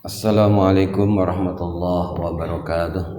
Assalamualaikum warahmatullahi wabarakatuh.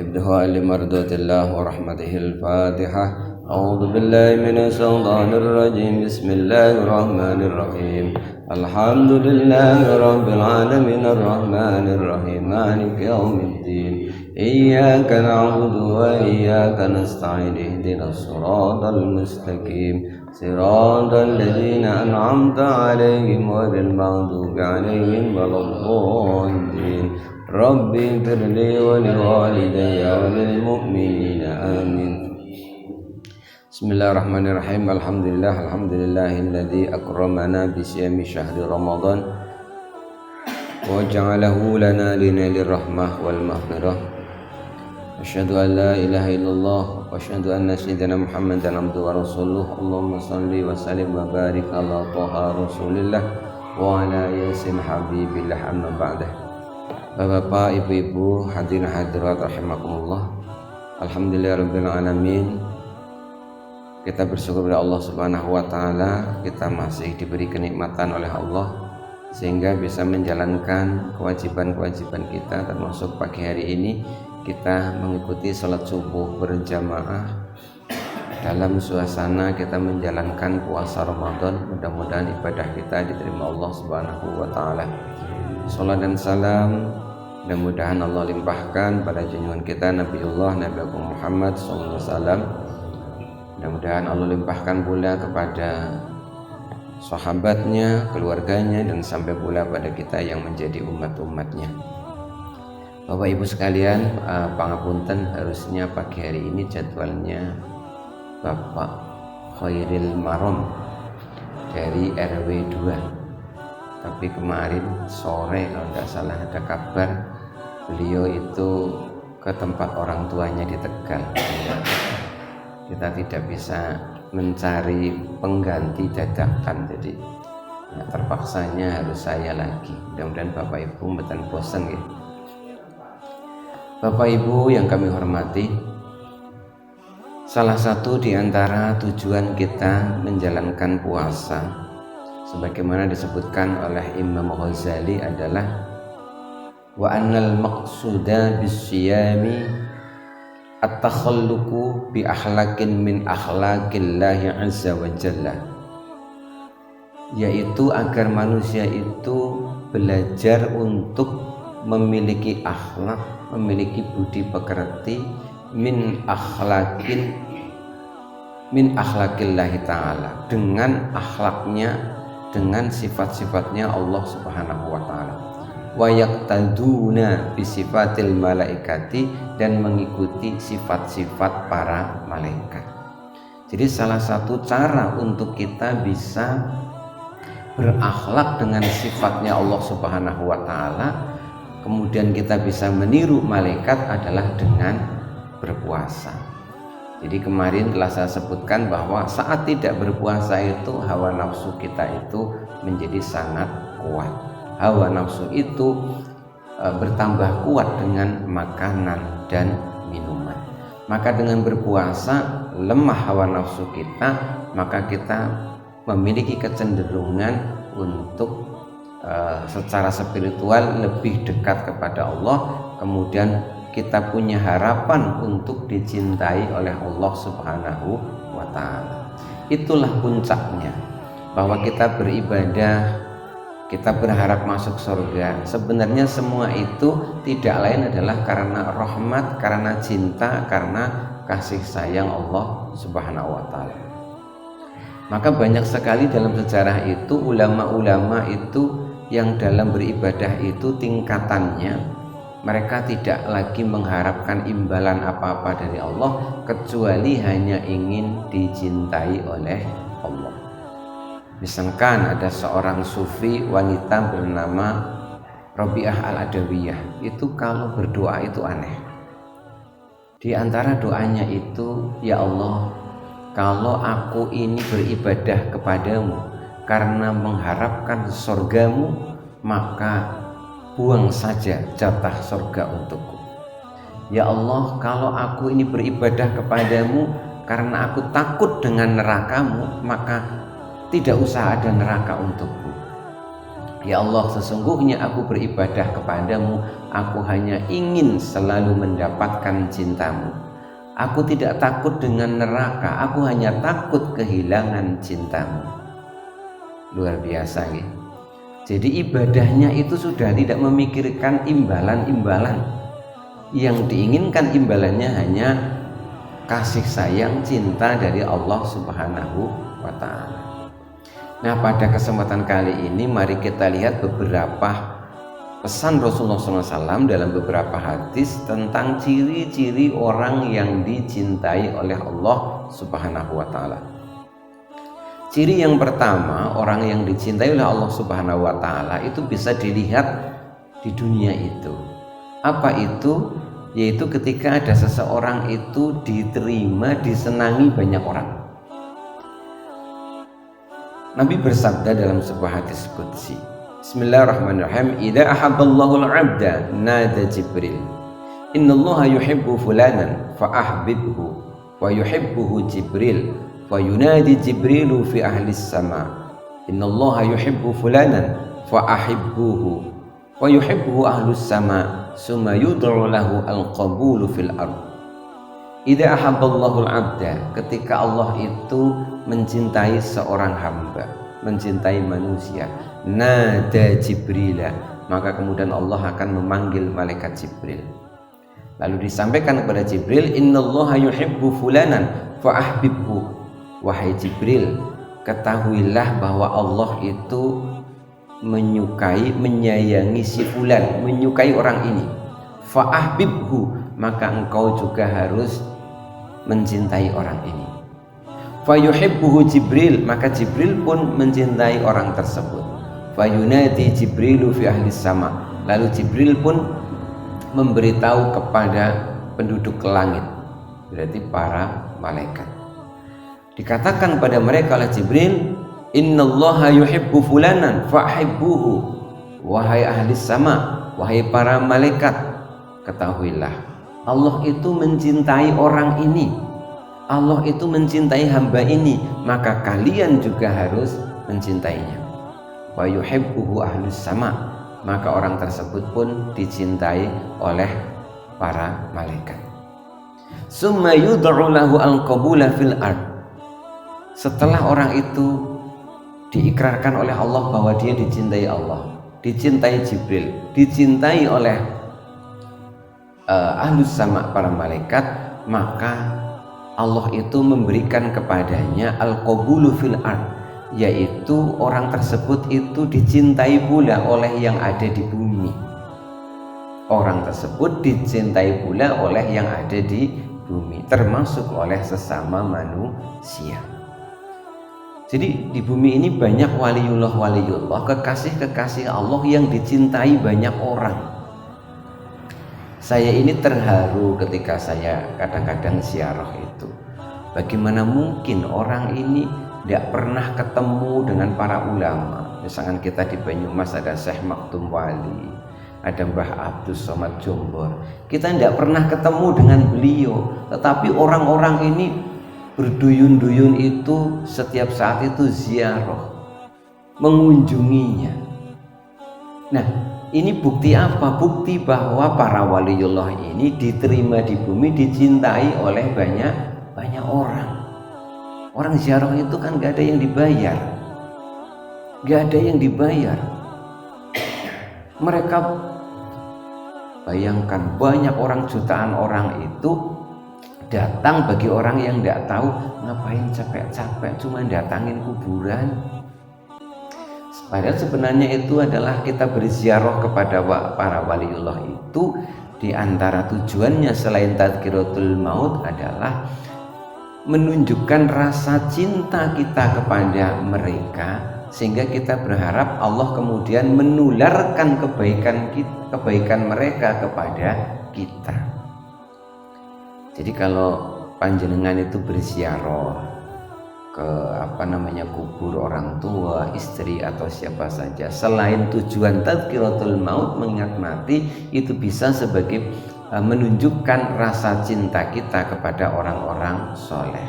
Ibda'a li mardatillah wa rahmatihil Fatihah. A'udzu billahi minasy syaithanir rajim. Bismillahirrahmanirrahim. Alhamdulillahi rabbil alamin arrahmanir rahim maliki yaumiddin. Iyyaka na'budu wa iyyaka nasta'in ihdinas siratal mustaqim. Siratal ladzina an'amta 'alaihim ghairil maghdubi 'alaihim waladdallin. Rabbi firli wa liwalidayya wa lil mu'minina amin. Bismillahirrahmanirrahim. Alhamdulillahilladzi akramana bi siyami syahri Ramadan wa ja'alahu lana linalir rahmah wal maghfirah. Asyhadu an la ilaha illallah wa asyhadu anna sayyidina Muhammadan abduhu wa rasuluh. Allahumma shalli wa sallim wa barik ala Thaha Rasulillah wa ala yasin habibillah amma ba'dah. Bapak, ibu-ibu, hadirin hadirat rahimakumullah. Alhamdulillahirabbil alamin. Kita bersyukur kepada Allah Subhanahu wa taala, kita masih diberi kenikmatan oleh Allah sehingga bisa menjalankan kewajiban-kewajiban kita, termasuk pagi hari ini kita mengikuti salat subuh berjamaah dalam suasana kita menjalankan puasa Ramadan. Mudah-mudahan ibadah kita diterima Allah Subhanahu wa taala. Salat dan salam mudah-mudahan Allah limpahkan pada junjungan kita Nabi Muhammad SAW. Mudah-mudahan Allah limpahkan pula kepada sahabatnya, keluarganya, dan sampai pula pada kita yang menjadi umat-umatnya. Bapak ibu sekalian, pangapunten, harusnya pagi hari ini jadwalnya Bapak Khairil Marom dari RW 2, tapi kemarin sore kalau tidak salah ada kabar beliau itu ke tempat orang tuanya di Tegal. Kita tidak bisa mencari pengganti dadakan, jadi terpaksanya harus saya lagi. Mudah-mudahan Bapak Ibu mboten bosan ya. Bapak Ibu yang kami hormati, salah satu di antara tujuan kita menjalankan puasa sebagaimana disebutkan oleh Imam Ghazali adalah wa annal maqsuda bisyami at-takhalluqu bi akhlaqin min akhlaqillahi azza wa jalla, yaitu agar manusia itu belajar untuk memiliki akhlak, memiliki budi pekerti min akhlaqillahi ta'ala, dengan akhlaknya, dengan sifat-sifatnya Allah Subhanahu wa ta'ala. Wa yaqtaduna bi sifatil malaikati, dan mengikuti sifat-sifat para malaikat. Jadi salah satu cara untuk kita bisa berakhlak dengan sifatnya Allah Subhanahu wa ta'ala, kemudian kita bisa meniru malaikat, adalah dengan berpuasa. Jadi kemarin telah saya sebutkan bahwa saat tidak berpuasa itu hawa nafsu kita itu menjadi sangat kuat. Hawa nafsu itu bertambah kuat dengan makanan dan minuman. Maka dengan berpuasa lemah hawa nafsu kita, maka kita memiliki kecenderungan untuk secara spiritual lebih dekat kepada Allah, kemudian kita punya harapan untuk dicintai oleh Allah Subhanahu wa ta'ala. Itulah puncaknya, bahwa kita beribadah, kita berharap masuk surga. Sebenarnya semua itu tidak lain adalah karena rahmat, karena cinta, karena kasih sayang Allah Subhanahu wa ta'ala. Maka banyak sekali dalam sejarah itu ulama-ulama itu yang dalam beribadah itu tingkatannya, mereka tidak lagi mengharapkan imbalan apa-apa dari Allah kecuali hanya ingin dicintai oleh Allah. Misalkan ada seorang sufi wanita bernama Rabi'ah al-Adawiyah, itu kalau berdoa itu aneh. Di antara doanya itu, ya Allah, kalau aku ini beribadah kepadamu karena mengharapkan surgamu, maka buang saja jatah surga untukku. Ya Allah, kalau aku ini beribadah kepadamu karena aku takut dengan nerakamu, maka tidak usah ada neraka untukku. Ya Allah, sesungguhnya aku beribadah kepadamu, aku hanya ingin selalu mendapatkan cintamu. Aku tidak takut dengan neraka, aku hanya takut kehilangan cintamu. Luar biasa ya. Jadi ibadahnya itu sudah tidak memikirkan imbalan-imbalan. Yang diinginkan imbalannya hanya kasih sayang, cinta dari Allah Subhanahu wa ta'ala. Nah, pada kesempatan kali ini mari kita lihat beberapa pesan Rasulullah SAW dalam beberapa hadis tentang ciri-ciri orang yang dicintai oleh Allah Subhanahu wa ta'ala. Ciri yang pertama, orang yang dicintai oleh Allah Subhanahu wa ta'ala itu bisa dilihat di dunia itu. Apa itu? Yaitu ketika ada seseorang itu diterima, disenangi banyak orang. Nabi bersabda dalam sebuah hadis qudsi, Bismillahirrahmanirrahim, idza ahabballahu al-'abda nada Jibril, innallaha yuhibbu fulanan fa ahbibhu wa yuhibbuhu Jibril fa yunadi Jibrilu fi ahli as-sama, innallaha yuhibbu fulanan fa ahibbuhu wa yuhibbuhu ahlus sama, summa yud'u lahu al-qabulu fil ardh. Idza ahabballahu al-'abda, ketika Allah itu mencintai seorang hamba, mencintai manusia, nada Jibril, maka kemudian Allah akan memanggil malaikat Jibril. Lalu disampaikan kepada Jibril, innallaha yuhibbu fulanan fa ahbibhu. Wahai Jibril, ketahuilah bahwa Allah itu menyukai, menyayangi si fulan, menyukai orang ini. Fa ahbibhu, maka engkau juga harus mencintai orang ini. Fa yuhibbuhu Jibril, maka Jibril pun mencintai orang tersebut. Fa yunadi Jibrilu fi ahli sama, lalu Jibril pun memberitahu kepada penduduk langit, berarti para malaikat. Dikatakan pada mereka oleh Jibril, innallaha yuhibbu fulanan fa'hibbuhu. Wahai ahli sama, wahai para malaikat, ketahuilah Allah itu mencintai orang ini, Allah itu mencintai hamba ini, maka kalian juga harus mencintainya. Wa yuhibbuhu ahlus sama, maka orang tersebut pun dicintai oleh para malaikat. Summa yud'u lahu al-qabula fil ard. Setelah orang itu diikrarkan oleh Allah bahwa dia dicintai Allah, dicintai Jibril, dicintai oleh ahlus sama, para malaikat, maka Allah itu memberikan kepadanya al-qabulu fil ard, yaitu orang tersebut itu dicintai pula oleh yang ada di bumi. Orang tersebut dicintai pula oleh yang ada di bumi, termasuk oleh sesama manusia. Jadi di bumi ini banyak waliullah, kekasih-kekasih Allah yang dicintai banyak orang. Saya ini terharu ketika saya kadang-kadang ziarah itu. Bagaimana mungkin orang ini tidak pernah ketemu dengan para ulama. Misalkan kita di Banyumas ada Syekh Maktum Wali, ada Mbah Abdus Somad Jombor. Kita tidak pernah ketemu dengan beliau, tetapi orang-orang ini berduyun-duyun itu setiap saat itu ziarah, mengunjunginya. Nah, ini bukti apa? Bukti bahwa para waliullah ini diterima di bumi, dicintai oleh banyak orang. Orang ziarah itu kan gak ada yang dibayar, gak ada yang dibayar. Mereka, bayangkan, banyak orang, jutaan orang itu datang bagi orang yang tidak tahu ngapain capek-capek cuma datangin kuburan. Padahal sebenarnya itu adalah kita berziarah kepada para waliullah itu, di antara tujuannya selain tadzkiratul maut adalah menunjukkan rasa cinta kita kepada mereka, sehingga kita berharap Allah kemudian menularkan kebaikan mereka kepada kita. Jadi kalau panjenengan itu berziarah ke kubur orang tua, istri atau siapa saja, selain tujuan tadzkiratul maut, mengingat mati, itu bisa sebagai menunjukkan rasa cinta kita kepada orang-orang soleh.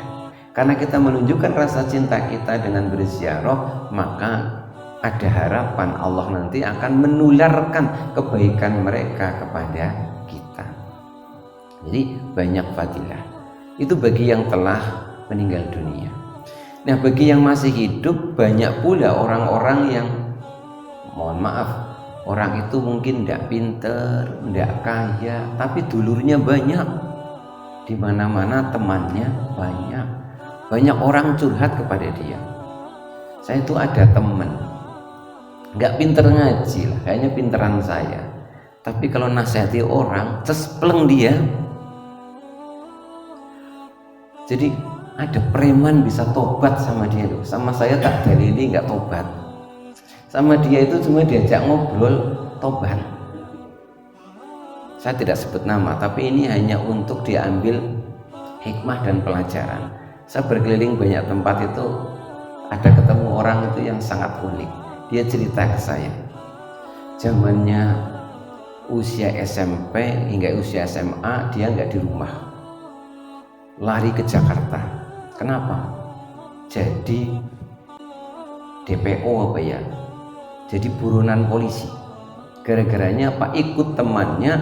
Karena kita menunjukkan rasa cinta kita dengan berziarah, maka ada harapan Allah nanti akan menularkan kebaikan mereka kepada kita. Jadi banyak fadilah itu bagi yang telah meninggal dunia. Nah, bagi yang masih hidup banyak pula orang-orang yang, mohon maaf, orang itu mungkin tidak pinter, tidak kaya, tapi dulurnya banyak, di mana-mana temannya banyak. Banyak orang curhat kepada dia. Saya itu ada teman, nggak pinter ngaji lah, kayaknya pinteran saya, tapi kalau nasihati orang cespleng dia. Jadi ada preman bisa tobat sama dia tuh, sama saya tak dalili nggak tobat, sama dia itu cuma diajak ngobrol tobat. Saya tidak sebut nama, tapi ini hanya untuk diambil hikmah dan pelajaran. Saya berkeliling banyak tempat itu, ada ketemu orang itu yang sangat unik. Dia cerita ke saya, zamannya usia SMP hingga usia SMA dia nggak di rumah, lari ke Jakarta. Kenapa? Jadi DPO apa ya? Jadi buronan polisi. Gara-garanya apa? Ikut temannya,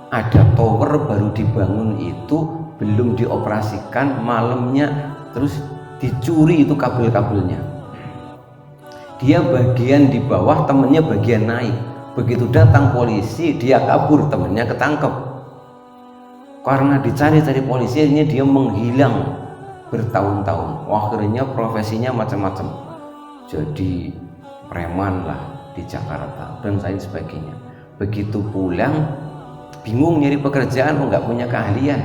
ada tower baru dibangun itu belum dioperasikan, malamnya terus dicuri itu kabel-kabelnya. Dia bagian di bawah, temennya bagian naik. Begitu datang polisi, dia kabur, temennya ketangkep. Karena dicari-cari polisi, akhirnya dia menghilang bertahun-tahun. Akhirnya profesinya macam-macam, jadi preman lah di Jakarta dan lain sebagainya. Begitu pulang bingung nyari pekerjaan, nggak punya keahlian,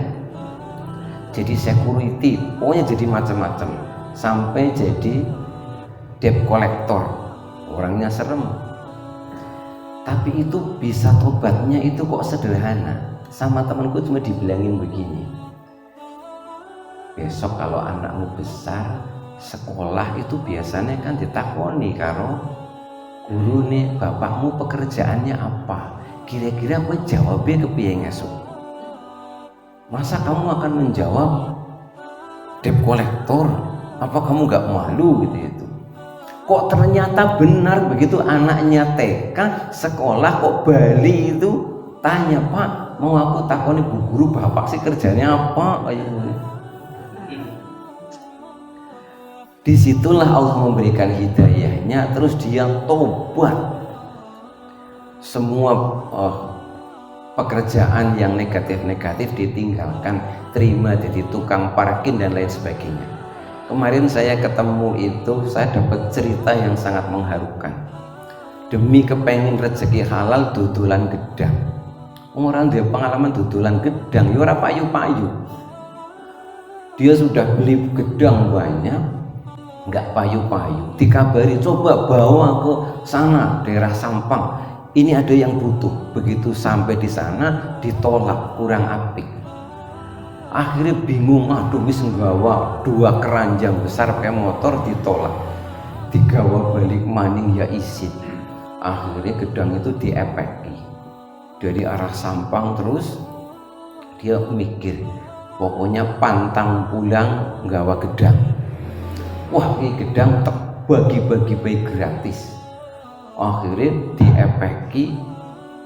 jadi security, pokoknya jadi macam-macam, sampai jadi debt collector. Orangnya serem, tapi itu bisa tobatnya itu kok sederhana. Sama temanku cuma dibilangin begini, besok kalau anakmu besar sekolah itu biasanya kan ditakoni karo guru nih, bapakmu pekerjaannya apa, kira-kira gue jawabnya kepiye ngesuk. Masa kamu akan menjawab debt collector? Apa kamu gak malu gitu itu? Kok ternyata benar begitu, anaknya TK sekolah kok Bali itu tanya, Pak mau aku takoni bu guru bapak sih kerjanya apa? Disitulah Allah memberikan hidayahnya, terus dia tobat. Semua pekerjaan yang negatif-negatif ditinggalkan, terima jadi tukang parkir dan lain sebagainya. Kemarin saya ketemu itu, saya dapat cerita yang sangat mengharukan. Demi kepengen rezeki halal dudulan gedang. Orang dia pengalaman dudulan gedang, ya ora payu-payu. Dia sudah beli gedang banyak, nggak payu-payu. Dikabari coba bawa ke sana daerah Sampang, ini ada yang butuh. Begitu sampai di sana ditolak, kurang apik. Akhirnya bingung, aduh wis nggawa 2 keranjang besar pakai motor ditolak, digawa balik maning ya isin. Akhirnya gedang itu diepeki dari arah Sampang. Terus dia mikir, pokoknya pantang pulang nggawa gedang. Wah, ini gedang tak bagi-bagi baik gratis. Akhirnya diepeki,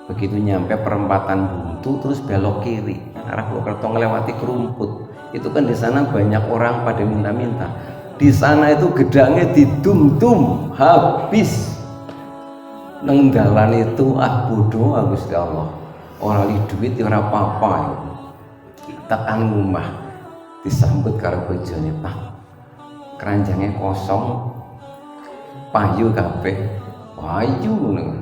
begitu nyampe perempatan Buntu terus belok kiri arah Purwokerto ngelewati Kerumput. Itu kan di sana banyak orang pada minta-minta. Di sana itu gedangnya didum-dum habis. Nang dalan itu bodoh Gusti Allah. Ora li duit ya ora apa-apa. Tekan ngomah disambut karo bojone, Pak. Keranjangnya kosong, payu kabeh. Payu ngono.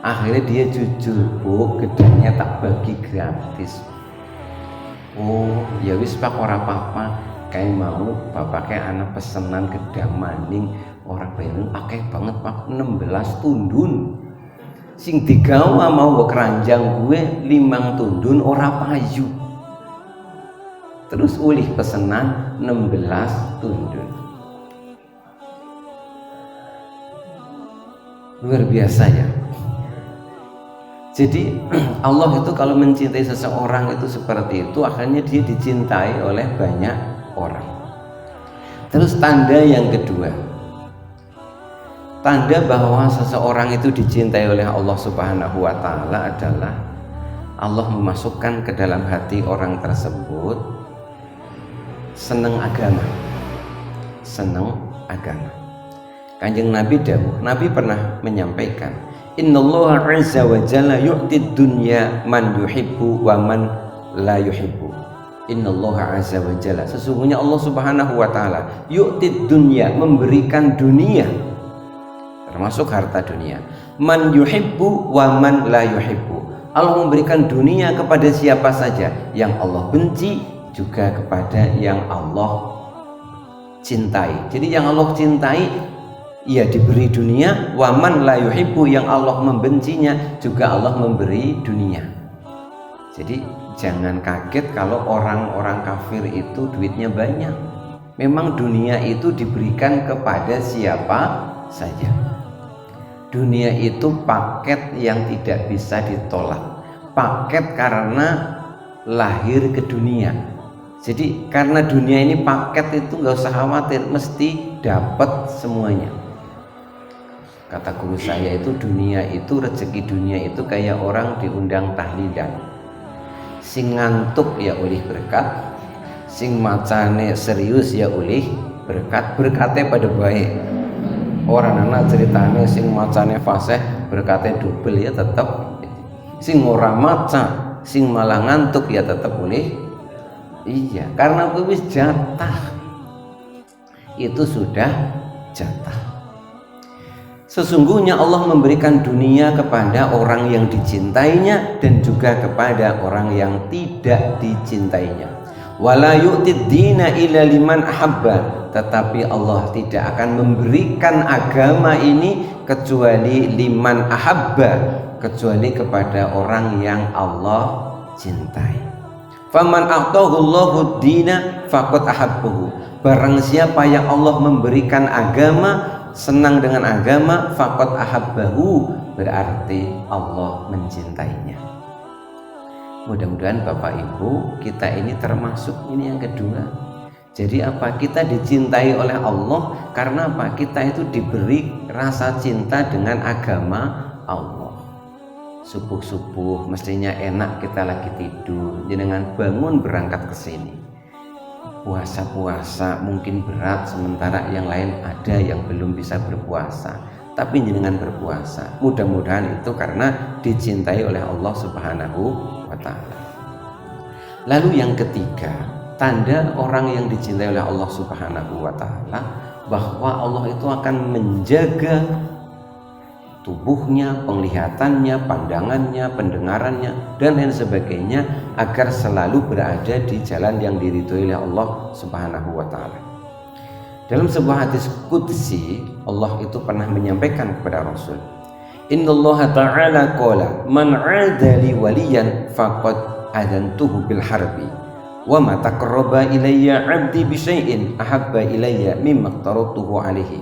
Akhirnya dia jujur, Bu, gedangnya tak bagi gratis. Oh, ya wis Pak, ora apa-apa. Kayak mau bapaknya anak pesenan gedang maning, orang bayar akeh banget Pak, 16 tundun. Sing digawa mau gue keranjang gue 5 tundun ora payu. Terus ulih pesenan 16 tundun. Luar biasa ya. Jadi Allah itu kalau mencintai seseorang itu seperti itu, akhirnya dia dicintai oleh banyak orang. Terus tanda yang kedua, Tanda bahwa seseorang itu dicintai oleh Allah Subhanahu wa taala adalah Allah memasukkan ke dalam hati orang tersebut senang agama. Senang agama. Kanjeng Nabi dawuh, Nabi pernah menyampaikan, Innallaha 'azza wa jalla yu'tid dunya man yuhibbu wa man la yuhibbu. Innallaha 'azza wa jalla, sesungguhnya Allah Subhanahu wa taala yu'tid dunya, memberikan dunia, termasuk harta dunia, man yuhibbu wa man la yuhibbu. Allah memberikan dunia kepada siapa saja, yang Allah benci juga kepada yang Allah cintai. Jadi yang Allah cintai ia diberi dunia, wa man la yuhibbu, yang Allah membencinya juga Allah memberi dunia. Jadi jangan kaget kalau orang-orang kafir itu duitnya banyak. Memang dunia itu diberikan kepada siapa saja. Dunia itu paket yang tidak bisa ditolak, paket karena lahir ke dunia. Jadi karena dunia ini paket, itu nggak usah khawatir, mesti dapat semuanya. Kata guru saya itu, dunia itu, rezeki dunia itu kayak orang diundang tahlilan. Sing ngantuk ya oleh berkat, sing macane serius ya oleh berkat. Berkatnya pada baik. Orang anak ceritanya sing macane fasih berkatnya double ya tetap. Sing ora maca, sing malah ngantuk ya tetap boleh. Iya, karena wis jatah. Itu sudah jatah. Sesungguhnya Allah memberikan dunia kepada orang yang dicintainya dan juga kepada orang yang tidak dicintainya. Wala yu'tid dina illa liman ahabba, tetapi Allah tidak akan memberikan agama ini kecuali liman ahabba, kecuali kepada orang yang Allah cintai. Faman a'tahu Allahu dina faqad ahabbahu, barang siapa yang Allah memberikan agama, senang dengan agama, faqad ahabbahu, berarti Allah mencintainya. Mudah-mudahan Bapak Ibu, kita ini termasuk ini yang kedua. Jadi apa? Kita dicintai oleh Allah karena apa? Kita itu diberi rasa cinta dengan agama Allah. Subuh-subuh mestinya enak, kita lagi tidur, jenengan bangun berangkat ke sini. Puasa-puasa mungkin berat, sementara yang lain ada yang belum bisa berpuasa, tapi jenengan berpuasa. Mudah-mudahan itu karena dicintai oleh Allah Subhanahu wa ta'ala. Lalu yang ketiga, tanda orang yang dicintai oleh Allah Subhanahu wa ta'ala, bahwa Allah itu akan menjaga tubuhnya, penglihatannya, pandangannya, pendengarannya, dan lain sebagainya, agar selalu berada di jalan yang diridhoi oleh Allah Subhanahu wa ta'ala. Dalam sebuah hadis qudsi, Allah itu pernah menyampaikan kepada Rasul, Innallaha ta'ala qala man 'ada li waliyan faqad adantuhu bil harbi wa ma taqarraba ilayya 'abdi bi syai'in ahabba ilayya mimma taraktuhu 'alaihi.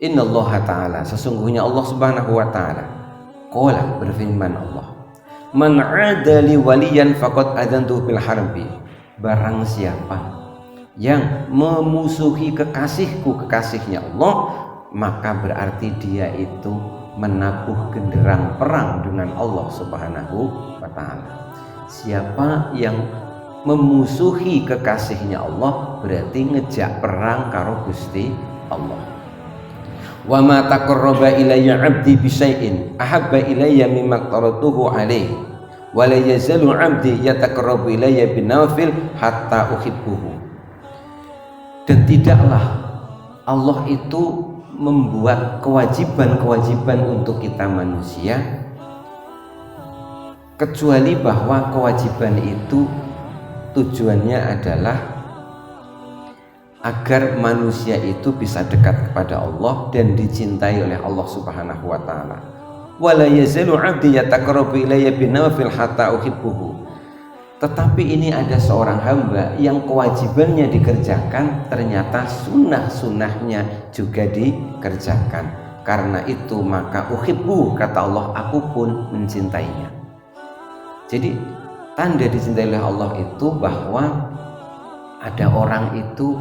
Innallaha ta'ala, sesungguhnya Allah Subhanahu wa ta'ala, qala, berfirman Allah, man 'ada li waliyan faqad adantuhu bil harbi, barang siapa yang memusuhi kekasihku, kekasihnya Allah, maka berarti dia itu menabuh genderang perang dengan Allah Subhanahu wa ta'ala. Siapa yang memusuhi kekasihnya Allah berarti ngejak perang karo Gusti Allah. Wa ma taqarraba ilayya 'abdi bi syai'in ahabba ilayya mimma qaratuhu 'alaihi wa la yazalu 'abdi yataqarrabu ilayya bin nawafil hatta uhibbuhu. Dan tidaklah Allah itu membuat kewajiban-kewajiban untuk kita manusia, kecuali bahwa kewajiban itu tujuannya adalah agar manusia itu bisa dekat kepada Allah dan dicintai oleh Allah Subhanahu wa ta'ala. Wala yazalu 'abdi yataqarrabu ilayya bin nawafil hatta uhibbuhu. Tetapi ini ada seorang hamba yang kewajibannya dikerjakan, ternyata sunnah-sunnahnya juga dikerjakan. Karena itu maka uhibbu, kata Allah, aku pun mencintainya. Jadi tanda dicintai oleh Allah itu bahwa ada orang itu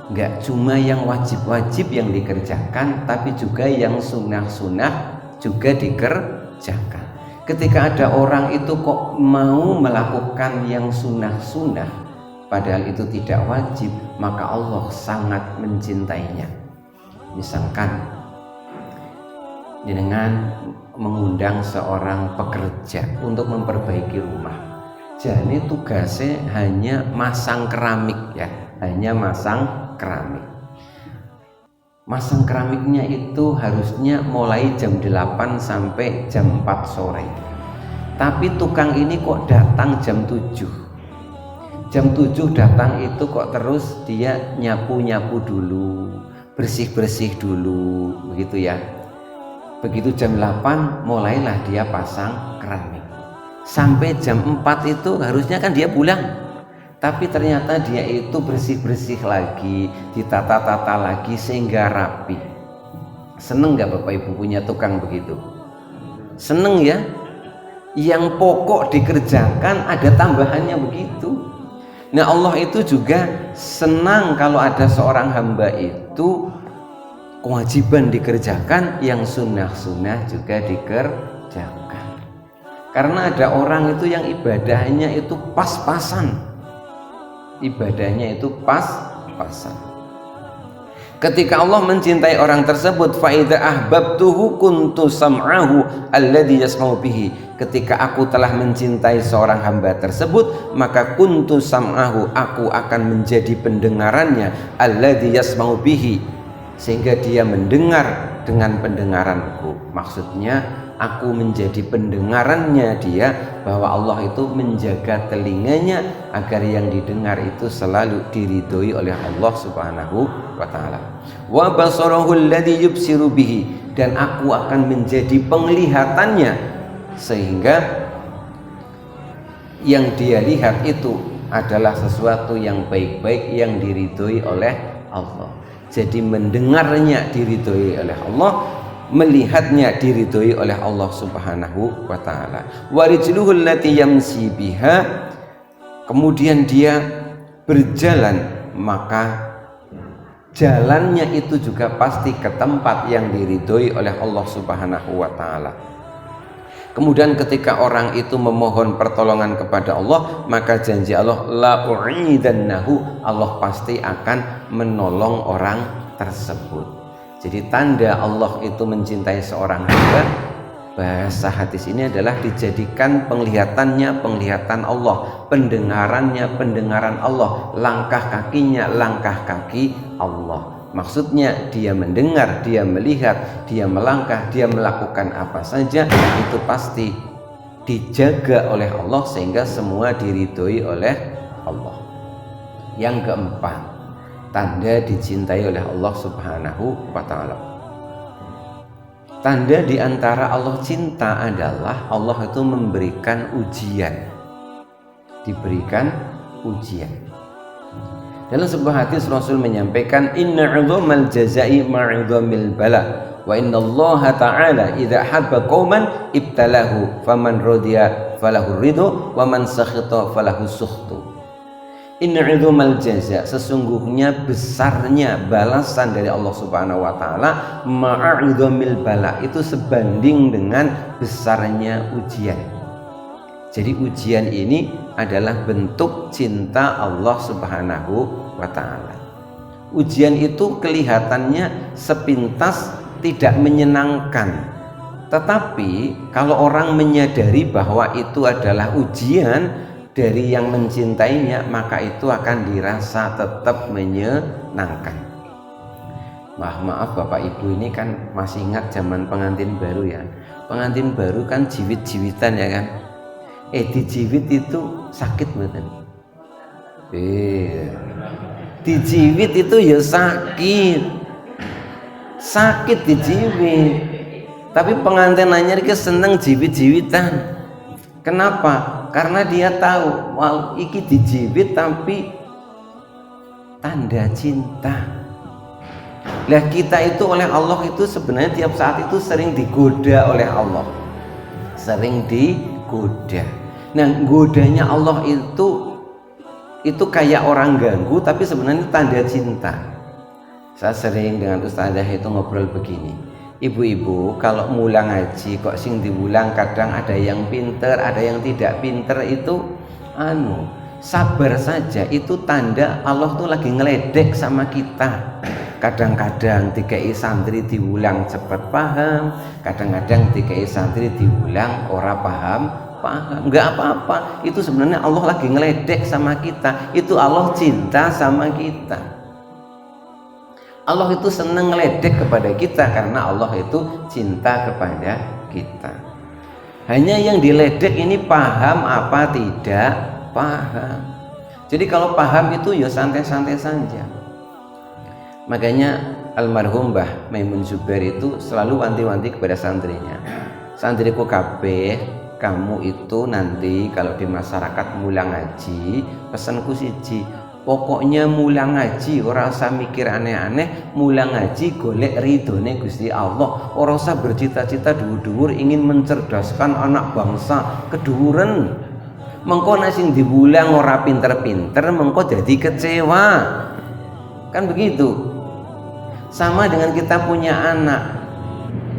Enggak cuma yang wajib-wajib yang dikerjakan, tapi juga yang sunnah-sunnah juga dikerjakan. Ketika ada orang itu kok mau melakukan yang sunnah-sunnah padahal itu tidak wajib, maka Allah sangat mencintainya. Misalkan dengan mengundang seorang pekerja untuk memperbaiki rumah, jadi tugasnya hanya masang keramik ya, hanya masang keramik. Masang keramiknya itu harusnya mulai jam 8 sampai jam 4 sore. Tapi tukang ini kok datang jam 7. Jam 7 datang itu kok terus dia nyapu-nyapu dulu, bersih-bersih dulu, begitu ya. Begitu jam 8 mulailah dia pasang keramik. Sampai jam 4 itu harusnya kan dia pulang. Tapi ternyata dia itu bersih-bersih lagi, ditata-tata lagi sehingga rapi. Seneng gak Bapak Ibu punya tukang begitu? Seneng ya? Yang pokok dikerjakan ada tambahannya begitu. Nah Allah itu juga senang kalau ada seorang hamba itu kewajiban dikerjakan, yang sunnah-sunnah juga dikerjakan. Karena ada orang itu yang ibadahnya itu pas-pasan, ibadahnya itu pas-pasan. Ketika Allah mencintai orang tersebut, fa idza ahbabtuhu kuntu sam'ahu alladhi yasma'u bihi. Ketika aku telah mencintai seorang hamba tersebut, maka kuntu sam'ahu, aku akan menjadi pendengarannya, alladhi yasma'u bihi, sehingga dia mendengar dengan pendengaranku. Maksudnya aku menjadi pendengarannya dia, bahwa Allah itu menjaga telinganya agar yang didengar itu selalu diridhoi oleh Allah Subhanahu wa taala. Wa basarahu alladhi yubsiru bihi, dan aku akan menjadi penglihatannya sehingga yang dia lihat itu adalah sesuatu yang baik-baik yang diridhoi oleh Allah. Jadi mendengarnya diridhoi oleh Allah, melihatnya diridhoi oleh Allah Subhanahu wa taala. Warijluhu allati yamsi biha, kemudian dia berjalan, maka jalannya itu juga pasti ke tempat yang diridhoi oleh Allah Subhanahu wa taala. Kemudian ketika orang itu memohon pertolongan kepada Allah, maka janji Allah, la u'idannahu, Allah pasti akan menolong orang tersebut. Jadi tanda Allah itu mencintai seorang hamba, bahasa hadis ini adalah dijadikan penglihatannya penglihatan Allah, pendengarannya pendengaran Allah, langkah kakinya langkah kaki Allah. Maksudnya dia mendengar, dia melihat, dia melangkah, dia melakukan apa saja itu pasti dijaga oleh Allah sehingga semua diridhoi oleh Allah. Yang keempat, tanda dicintai oleh Allah Subhanahu wa taala. Tanda diantara Allah cinta adalah Allah itu memberikan ujian. Diberikan ujian. Dalam sebuah hadis Rasul menyampaikan, inna 'idhamal jazai ma'idhamil bala, wa inna Allah ta'ala idza habba qauman ibtalahu, faman radiya falahu ridho, wa man sakhita falahu sukhtu. Inna 'idhamal jaza, sesungguhnya besarnya balasan dari Allah Subhanahu wa taala, ma'idhamil bala, itu sebanding dengan besarnya ujian. Jadi ujian ini adalah bentuk cinta Allah Subhanahu wa taala. Ujian itu kelihatannya sepintas tidak menyenangkan. Tetapi kalau orang menyadari bahwa itu adalah ujian dari yang mencintainya, maka itu akan dirasa tetap menyenangkan. Maaf Bapak Ibu, ini kan masih ingat zaman pengantin baru ya. Pengantin baru kan jiwit-jiwitan ya kan. Dijiwit itu sakit betul. Dijiwit itu ya sakit. Sakit dijiwit. Tapi pengantin anyar ki seneng jiwit-jiwitan. Kenapa? Karena dia tahu, wah iki dijiwit tapi tanda cinta. Lah kita itu oleh Allah itu sebenarnya tiap saat itu sering digoda oleh Allah. Sering digoda. Nah, godanya Allah itu kayak orang ganggu, tapi sebenarnya tanda cinta. Saya sering dengan ustazah itu ngobrol begini, ibu-ibu kalau mulang ngaji kok sing diulang kadang ada yang pinter, ada yang tidak pinter, itu sabar saja, itu tanda Allah tuh lagi ngeledek sama kita. Kadang-kadang dikai santri diulang cepat paham, kadang-kadang dikai santri diulang ora paham, nggak apa-apa. Itu sebenarnya Allah lagi ngeledek sama kita, itu Allah cinta sama kita. Allah itu senang ngeledek kepada kita karena Allah itu cinta kepada kita. Hanya yang diledek ini paham apa tidak paham. Jadi kalau paham itu ya santai-santai saja. Makanya almarhum Mbah Maimun Zubair itu selalu wanti-wanti kepada santrinya, santriku kabeh, kamu itu nanti kalau di masyarakat mulang ngaji, pesanku siji, pokoknya mulang ngaji ora usah mikir aneh-aneh, mulang ngaji golek ridhone Gusti Allah, ora usah bercita-cita dhuwur-dhuwur ingin mencerdaskan anak bangsa keduren. Mengko nek sing diwulang ora pinter-pinter mengko jadi kecewa. Kan begitu. Sama dengan kita punya anak,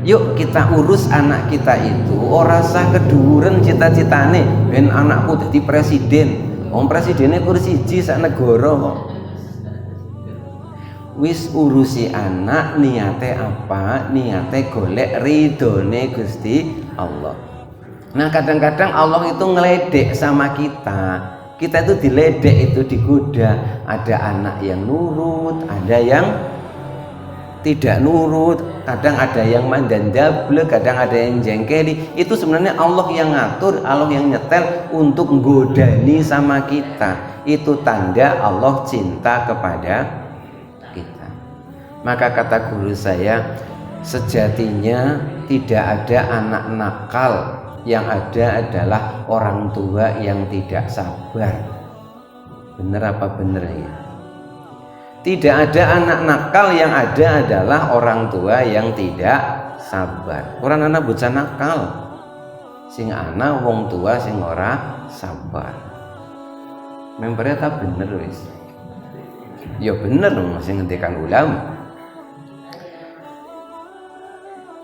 yuk kita urus anak kita itu ora usah keduren cita-citane ben anakku jadi presiden. Wong presidennya kursi siji sak negara kok. Wis urusi anak, niate apa? Niate golek ridhone Gusti Allah. Nah kadang-kadang Allah itu ngeledek sama kita. Kita itu diledek, itu digoda. Ada anak yang nurut, ada yang tidak nurut, kadang ada yang mandandable, kadang ada yang jengkeli. Itu sebenarnya Allah yang ngatur, Allah yang nyetel untuk nggodani sama kita. Itu tanda Allah cinta kepada kita. Maka kata guru saya, sejatinya tidak ada anak nakal, yang ada adalah orang tua yang tidak sabar. Bener apa bener ya? Tidak ada anak nakal, yang ada adalah orang tua yang tidak sabar. Orang anak bocah nakal, sing anak wong tua sing ora sabar. Mempernya tak bener wis. Ya bener sing ngendikan ulama.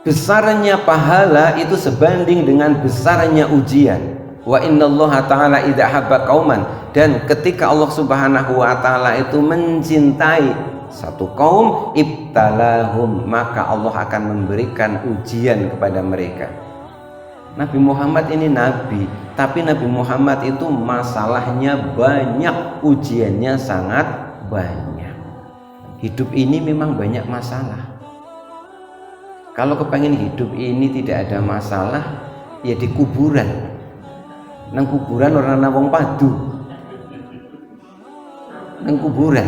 Besarnya pahala itu sebanding dengan besarnya ujian. Wa innallaha ta'ala idza habba qauman, dan ketika Allah Subhanahu wa taala itu mencintai satu kaum, ibtalahum, maka Allah akan memberikan ujian kepada mereka. Nabi Muhammad ini nabi, tapi Nabi Muhammad itu masalahnya banyak, ujiannya sangat banyak. Hidup ini memang banyak masalah. Kalau kepengen hidup ini tidak ada masalah, ya di kuburan. Nang kuburan orang wong padu, nang kuburan.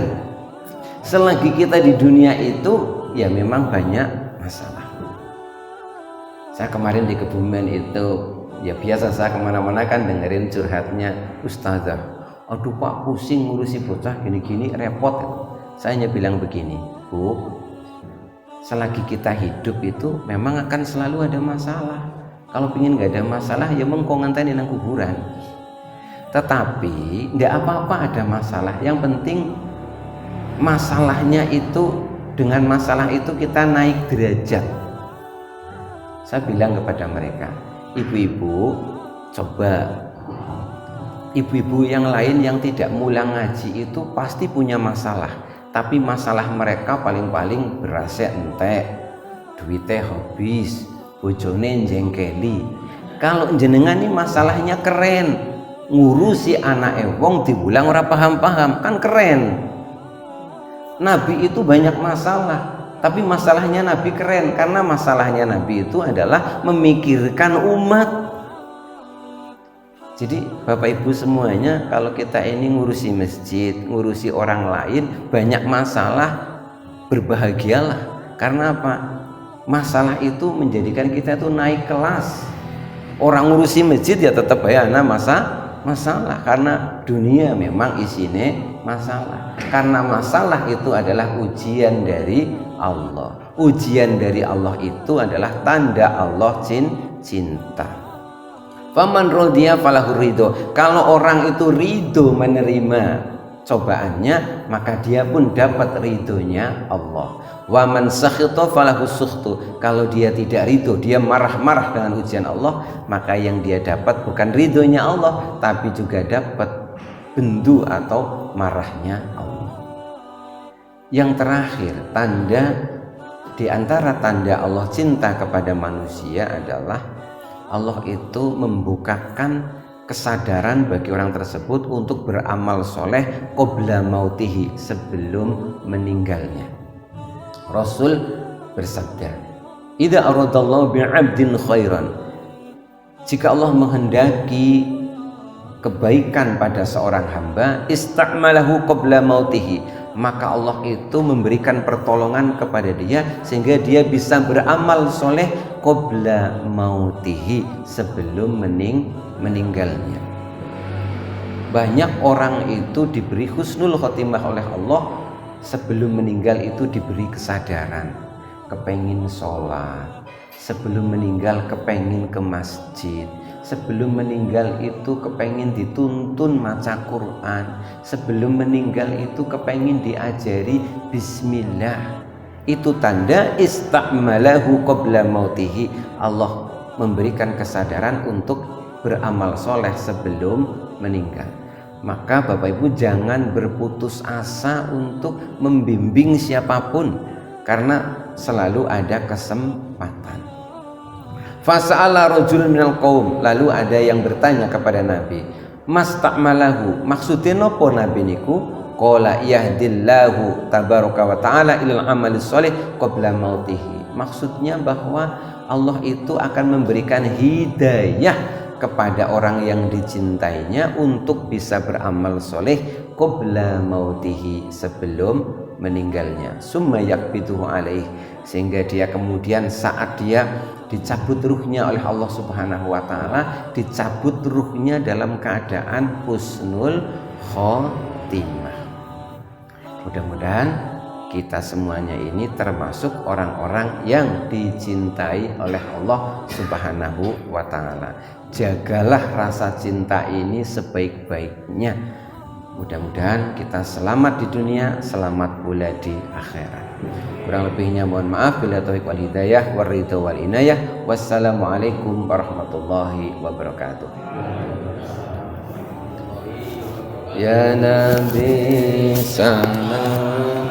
Selagi kita di dunia itu ya memang banyak masalah. Saya kemarin di Kebumen itu ya biasa, saya kemana-mana kan dengerin curhatnya ustazah. Aduh Pak, pusing ngurusi bocah gini-gini, repot. Saya hanya bilang begini, Bu, selagi kita hidup itu memang akan selalu ada masalah. Kalau pingin nggak ada masalah ya mengkongantai nang kuburan. Tetapi nggak apa-apa ada masalah. Yang penting masalahnya itu, dengan masalah itu kita naik derajat. Saya bilang kepada mereka, ibu-ibu, coba ibu-ibu yang lain yang tidak mulang ngaji itu pasti punya masalah. Tapi masalah mereka paling-paling berasa entek, duitnya habis, bojone jengkeli. Kalau jenengan ini masalahnya keren, ngurusi anak wong diulang ora paham-paham, kan keren. Nabi itu banyak masalah, tapi masalahnya Nabi keren, karena masalahnya Nabi itu adalah memikirkan umat. Jadi Bapak Ibu semuanya, kalau kita ini ngurusi masjid, ngurusi orang lain, banyak masalah, berbahagialah. Karena apa? Masalah itu menjadikan kita itu naik kelas. Orang ngurusi masjid ya tetap bayana masalah, karena dunia memang isinya masalah. Karena masalah itu adalah ujian dari Allah. Ujian dari Allah itu adalah tanda Allah cinta. Faman rodiya falahu ridho. Kalau orang itu ridho menerima cobaannya, maka dia pun dapat ridhonya Allah. Wa man sakhita falahu sukhtu. Kalau dia tidak ridho, dia marah-marah dengan ujian Allah, maka yang dia dapat bukan ridhonya Allah, tapi juga dapat bendu atau marahnya Allah. Yang terakhir, tanda di antara tanda Allah cinta kepada manusia adalah Allah itu membukakan kesadaran bagi orang tersebut untuk beramal soleh qabla mautihi, sebelum meninggalnya. Rasul bersabda, idza aradallahu bi'abdin khairan, jika Allah menghendaki kebaikan pada seorang hamba, ista'malahu qabla mautihi, maka Allah itu memberikan pertolongan kepada dia sehingga dia bisa beramal soleh qabla mautihi, sebelum meninggalnya. Banyak orang itu diberi husnul khotimah oleh Allah, sebelum meninggal itu diberi kesadaran, kepengin sholat, sebelum meninggal kepengin ke masjid, sebelum meninggal itu kepengin dituntun maca Quran, sebelum meninggal itu kepengin diajari bismillah. Itu tanda ista'malahu qabla mautihi, Allah memberikan kesadaran untuk beramal soleh sebelum meninggal. Maka Bapak Ibu jangan berputus asa untuk membimbing siapapun, karena selalu ada kesempatan. Fasa'ala rajulun minal qaum, lalu ada yang bertanya kepada Nabi, masta'malahu, maksudnya nopo Nabi niku? Qala yahdillahu tabaraka wa ta'ala ilal amali sholih qabla mautihi. Maksudnya bahwa Allah itu akan memberikan hidayah kepada orang yang dicintainya untuk bisa beramal soleh qabla mautihi, sebelum meninggalnya. Summa yakbituhu alaih, sehingga dia kemudian saat dia dicabut ruhnya oleh Allah Subhanahu wa taala, dicabut ruhnya dalam keadaan husnul khotimah. Mudah-mudahan kita semuanya ini termasuk orang-orang yang dicintai oleh Allah Subhanahu wa taala. Jagalah rasa cinta ini sebaik-baiknya. Mudah-mudahan kita selamat di dunia, selamat pula di akhirat. Kurang lebihnya mohon maaf. Bila taufiq wal hidayah war ridha wal inayah. Wassalamualaikum warahmatullahi wabarakatuh. Ya Nabi salam